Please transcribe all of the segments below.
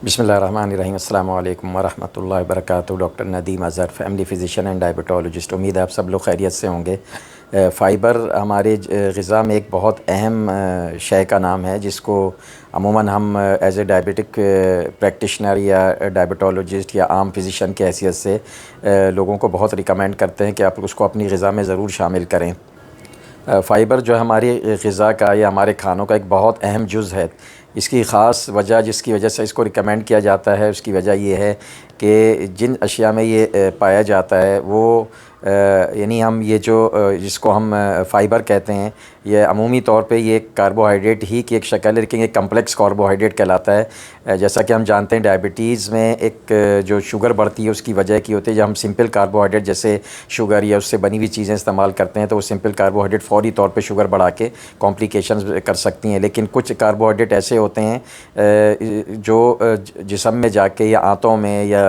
بسم اللہ الرحمن الرحیم۔ السلام علیکم ورحمۃ اللہ وبرکاتہ۔ Doctor Nadeem Azhar, family physician and diabetologist. امید ہے آپ سب لوگ خیریت سے ہوں گے۔ فائبر ہمارے غذا میں ایک بہت اہم شے کا نام ہے، جس کو عموماً ہم ایز اے ڈائبٹک پریکٹیشنر یا ڈائبٹالوجسٹ یا عام فزیشین کی حیثیت سے لوگوں کو بہت ریکمینڈ کرتے ہیں کہ آپ اس کو اپنی غذا میں ضرور شامل کریں۔ فائبر جو ہماری غذا کا یا ہمارے کھانوں کا ایک بہت اہم جز ہے۔ اس کی خاص وجہ، جس کی وجہ سے اس کو ریکمینڈ کیا جاتا ہے، اس کی وجہ یہ ہے کہ جن اشیاء میں یہ پایا جاتا ہے وہ یعنی ہم یہ جو جس کو ہم فائبر کہتے ہیں، یہ عمومی طور پہ یہ کاربوہائیڈریٹ ہی کی ایک شکل ہے، لیکن یہ کمپلیکس کاربوہائیڈریٹ کہلاتا ہے۔ جیسا کہ ہم جانتے ہیں ڈائبٹیز میں ایک جو شوگر بڑھتی ہے اس کی وجہ کی ہوتی ہے، جب ہم سمپل کاربوہائیڈریٹ جیسے شوگر یا اس سے بنی ہوئی چیزیں استعمال کرتے ہیں تو وہ سمپل کاربوہائیڈریٹ فوری طور پہ شوگر بڑھا کے کمپلیکیشنز کر سکتی ہیں۔ لیکن کچھ کاربوہائیڈریٹ ایسے ہوتے ہیں جو جسم میں جا کے یا آنتوں میں یا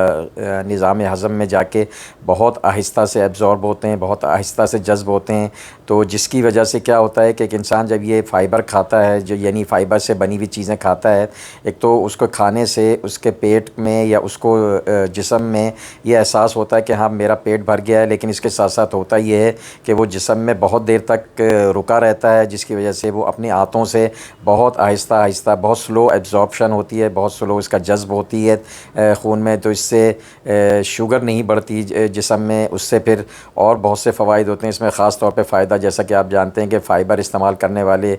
نظام ہضم میں جا کے بہت آہستہ سے ایبزارب ہوتے ہیں، بہت آہستہ سے جذب ہوتے ہیں، تو جس کی وجہ سے کیا ہوتا ہے کہ ایک انسان جب یہ فائبر کھاتا ہے، جو یعنی فائبر سے بنی ہوئی چیزیں کھاتا ہے، ایک تو اس کو کھانے سے اس کے پیٹ میں یا اس کو جسم میں یہ احساس ہوتا ہے کہ ہاں میرا پیٹ بھر گیا ہے، لیکن اس کے ساتھ ساتھ ہوتا یہ ہے کہ وہ جسم میں بہت دیر تک رکا رہتا ہے، جس کی وجہ سے وہ اپنی آنتوں سے بہت آہستہ آہستہ بہت سلو ایبزارپشن ہوتی ہے، بہت سلو اس کا جذب ہوتی ہے خون میں، تو اس سے شوگر نہیں بڑھتی جسم میں۔ اس سے پھر اور بہت سے فوائد ہوتے ہیں، اس میں خاص طور پہ فائدہ جیسا کہ آپ جانتے ہیں کہ فائبر استعمال کرنے والے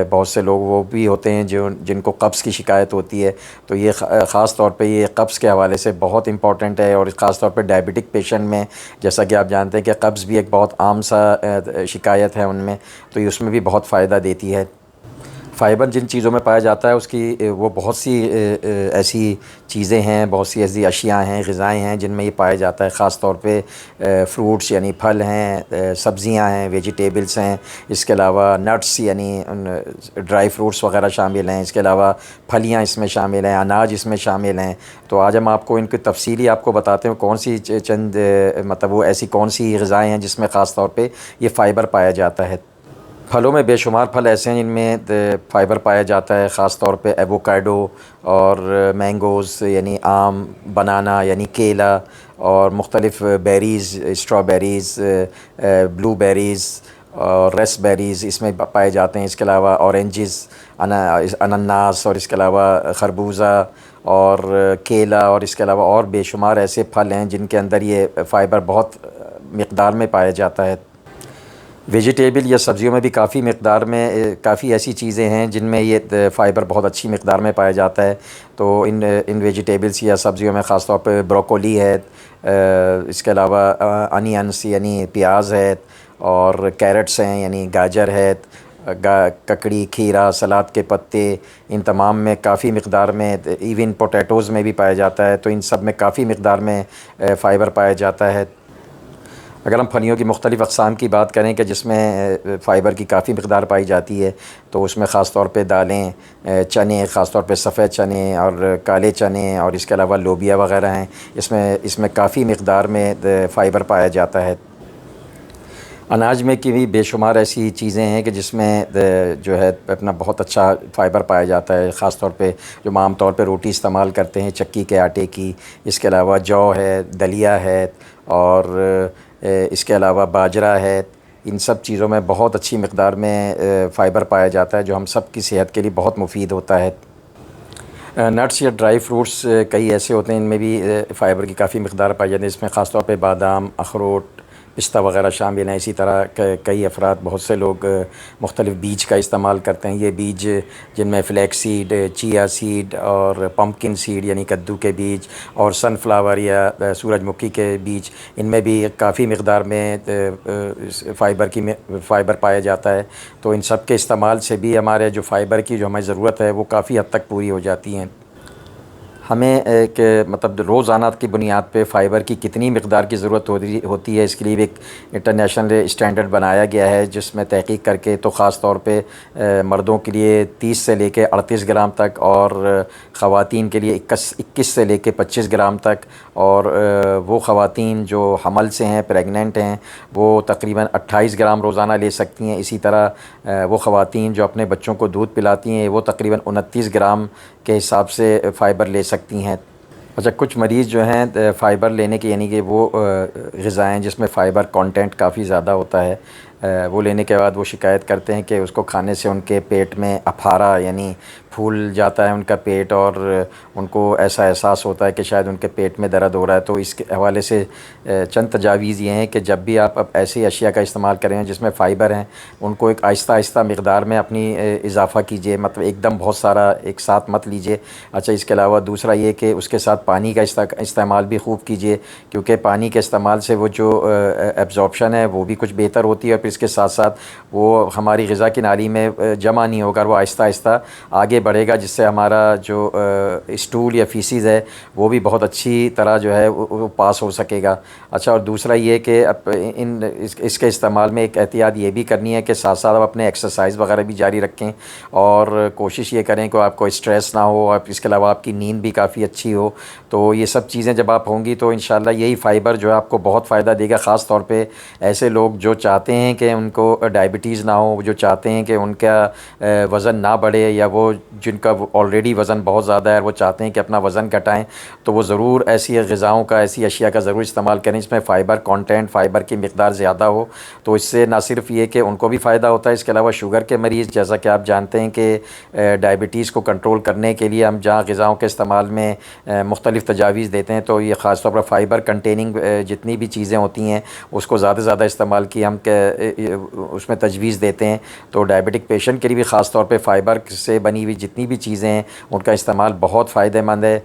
بہت سے لوگ وہ بھی ہوتے ہیں جن کو قبض کی شکایت ہوتی ہے، تو یہ خاص طور پہ یہ قبض کے حوالے سے بہت امپورٹنٹ ہے، اور خاص طور پہ ڈائبٹک پیشنٹ میں جیسا کہ آپ جانتے ہیں کہ قبض بھی ایک بہت عام سا شکایت ہے ان میں، تو یہ اس میں بھی بہت فائدہ دیتی ہے۔ فائبر جن چیزوں میں پایا جاتا ہے اس کی وہ بہت سی ایسی چیزیں ہیں، بہت سی ایسی اشیاء ہیں، غذائیں ہیں جن میں یہ پایا جاتا ہے، خاص طور پہ فروٹس یعنی پھل ہیں، سبزیاں ہیں، ویجیٹیبلس ہیں، اس کے علاوہ نٹس یعنی ڈرائی فروٹس وغیرہ شامل ہیں، اس کے علاوہ پھلیاں اس میں شامل ہیں، اناج اس میں شامل ہیں۔ تو آج ہم آپ کو ان کی تفصیلی آپ کو بتاتے ہیں کون سی چند مطلب وہ ایسی کون سی غذائیں ہیں جس میں خاص طور پہ یہ فائبر پایا جاتا ہے۔ پھلوں میں بے شمار پھل ایسے ہیں جن میں فائبر پایا جاتا ہے، خاص طور پہ ایووکیڈو اور مینگوز یعنی آم، بنانا یعنی کیلا، اور مختلف بیریز، اسٹرابیریز، بلو بیریز اور ریس بیریز اس میں پائے جاتے ہیں۔ اس کے علاوہ اورنجز، انناس، اور اس کے علاوہ خربوزہ اور کیلا، اور اس کے علاوہ اور بے شمار ایسے پھل ہیں جن کے اندر یہ فائبر بہت مقدار میں پایا جاتا ہے۔ ویجیٹیبل یا سبزیوں میں بھی کافی مقدار میں کافی ایسی چیزیں ہیں جن میں یہ فائبر بہت اچھی مقدار میں پایا جاتا ہے۔ تو ان ویجیٹیبلس یا سبزیوں میں خاص طور پہ بروکولی ہے، اس کے علاوہ انینس یعنی پیاز ہے، اور کیرٹس ہیں یعنی گاجر ہے، ککڑی، کھیرا، سلاد کے پتے، ان تمام میں کافی مقدار میں، ایون پوٹیٹوز میں بھی پایا جاتا ہے، تو ان سب میں کافی مقدار میں فائبر پایا جاتا ہے۔ اگر ہم پھلیوں کی مختلف اقسام کی بات کریں کہ جس میں فائبر کی کافی مقدار پائی جاتی ہے، تو اس میں خاص طور پہ دالیں، چنے، خاص طور پہ سفید چنے اور کالے چنے، اور اس کے علاوہ لوبیا وغیرہ ہیں، اس میں کافی مقدار میں فائبر پایا جاتا ہے۔ اناج میں کی بھی بے شمار ایسی چیزیں ہیں کہ جس میں جو ہے اپنا بہت اچھا فائبر پایا جاتا ہے، خاص طور پہ جو ہم عام طور پہ روٹی استعمال کرتے ہیں چکی کے آٹے کی، اس کے علاوہ جو ہے، دلیا ہے، اور اس کے علاوہ باجرہ ہے، ان سب چیزوں میں بہت اچھی مقدار میں فائبر پایا جاتا ہے جو ہم سب کی صحت کے لیے بہت مفید ہوتا ہے۔ نٹس یا ڈرائی فروٹس کئی ایسے ہوتے ہیں ان میں بھی فائبر کی کافی مقدار پائی جاتی ہے، اس میں خاص طور پہ بادام، اخروٹ، پستہ وغیرہ شامل ہیں۔ اسی طرح کئی افراد، بہت سے لوگ مختلف بیج کا استعمال کرتے ہیں۔ یہ بیج جن میں فلیکس سیڈ، چیا سیڈ اور پمپکن سیڈ یعنی کدو کے بیج، اور سن فلاور یا سورج مکھی کے بیج، ان میں بھی کافی مقدار میں فائبر پایا جاتا ہے۔ تو ان سب کے استعمال سے بھی ہمارے جو فائبر کی جو ہمیں ضرورت ہے وہ کافی حد تک پوری ہو جاتی ہیں۔ ہمیں ایک مطلب روزانہ کی بنیاد پہ فائبر کی کتنی مقدار کی ضرورت ہوتی ہے، اس کے لیے ایک انٹرنیشنل اسٹینڈرڈ بنایا گیا ہے جس میں تحقیق کر کے تو خاص طور پہ مردوں کے لیے 30 سے لے کے 38 گرام تک، اور خواتین کے لیے 21 سے لے کے 25 گرام تک، اور وہ خواتین جو حمل سے ہیں، پریگننٹ ہیں، وہ تقریباً 28 گرام روزانہ لے سکتی ہیں۔ اسی طرح وہ خواتین جو اپنے بچوں کو دودھ پلاتی ہیں وہ تقریباً 29 گرام کے حساب سے فائبر لے سکتی ہیں۔ اچھا، کچھ مریض جو ہیں فائبر لینے کے یعنی کہ وہ غذائیں جس میں فائبر کانٹینٹ کافی زیادہ ہوتا ہے، وہ لینے کے بعد وہ شکایت کرتے ہیں کہ اس کو کھانے سے ان کے پیٹ میں اپھارا یعنی پھول جاتا ہے ان کا پیٹ، اور ان کو ایسا احساس ہوتا ہے کہ شاید ان کے پیٹ میں درد ہو رہا ہے۔ تو اس کے حوالے سے چند تجاویز یہ ہیں کہ جب بھی آپ ایسی اشیاء کا استعمال کریں جس میں فائبر ہیں، ان کو ایک آہستہ آہستہ مقدار میں اپنی اضافہ کیجیے، مطلب ایک دم بہت سارا ایک ساتھ مت لیجیے۔ اچھا، اس کے علاوہ دوسرا یہ کہ اس کے ساتھ پانی کا استعمال بھی خوب کیجیے، کیونکہ پانی کے استعمال سے وہ جو ایبزارپشن ہے وہ بھی کچھ بہتر ہوتی ہے، اور پھر اس کے ساتھ ساتھ وہ ہماری غذا کی نالی میں جمع نہیں ہوگا، وہ آہستہ آہستہ آگے بڑھے گا، جس سے ہمارا جو اسٹول یا فیسیز ہے وہ بھی بہت اچھی طرح جو ہے وہ پاس ہو سکے گا۔ اچھا، اور دوسرا یہ کہ اس کے استعمال میں ایک احتیاط یہ بھی کرنی ہے کہ ساتھ ساتھ آپ اپنے ایکسرسائز وغیرہ بھی جاری رکھیں، اور کوشش یہ کریں کہ آپ کو اسٹریس نہ ہو، اور اس کے علاوہ آپ کی نیند بھی کافی اچھی ہو۔ تو یہ سب چیزیں جب آپ ہوں گی تو انشاءاللہ یہی فائبر جو ہے آپ کو بہت فائدہ دے گا، خاص طور پہ ایسے لوگ جو چاہتے ہیں کہ ان کو ڈائبٹیز نہ ہو، جو چاہتے ہیں کہ ان کا وزن نہ بڑھے، یا وہ جن کا آلریڈی وزن بہت زیادہ ہے اور وہ چاہتے ہیں کہ اپنا وزن گھٹائیں، تو وہ ضرور ایسی غذاؤں کا، ایسی اشیاء کا ضرور استعمال کریں جس میں فائبر کانٹینٹ، فائبر کی مقدار زیادہ ہو۔ تو اس سے نہ صرف یہ کہ ان کو بھی فائدہ ہوتا ہے، اس کے علاوہ شوگر کے مریض، جیسا کہ آپ جانتے ہیں کہ ڈائبٹیز کو کنٹرول کرنے کے لیے ہم جہاں غذاؤں کے استعمال میں مختلف تجاویز دیتے ہیں، تو یہ خاص طور پر فائبر کنٹیننگ جتنی بھی چیزیں ہوتی ہیں اس کو زیادہ سے زیادہ استعمال کی ہم اس میں تجویز دیتے ہیں۔ تو ڈائبٹک پیشنٹ کے لیے بھی خاص طور پہ فائبر سے بنی ہوئی جتنی بھی چیزیں ہیں ان کا استعمال بہت فائدہ مند ہے۔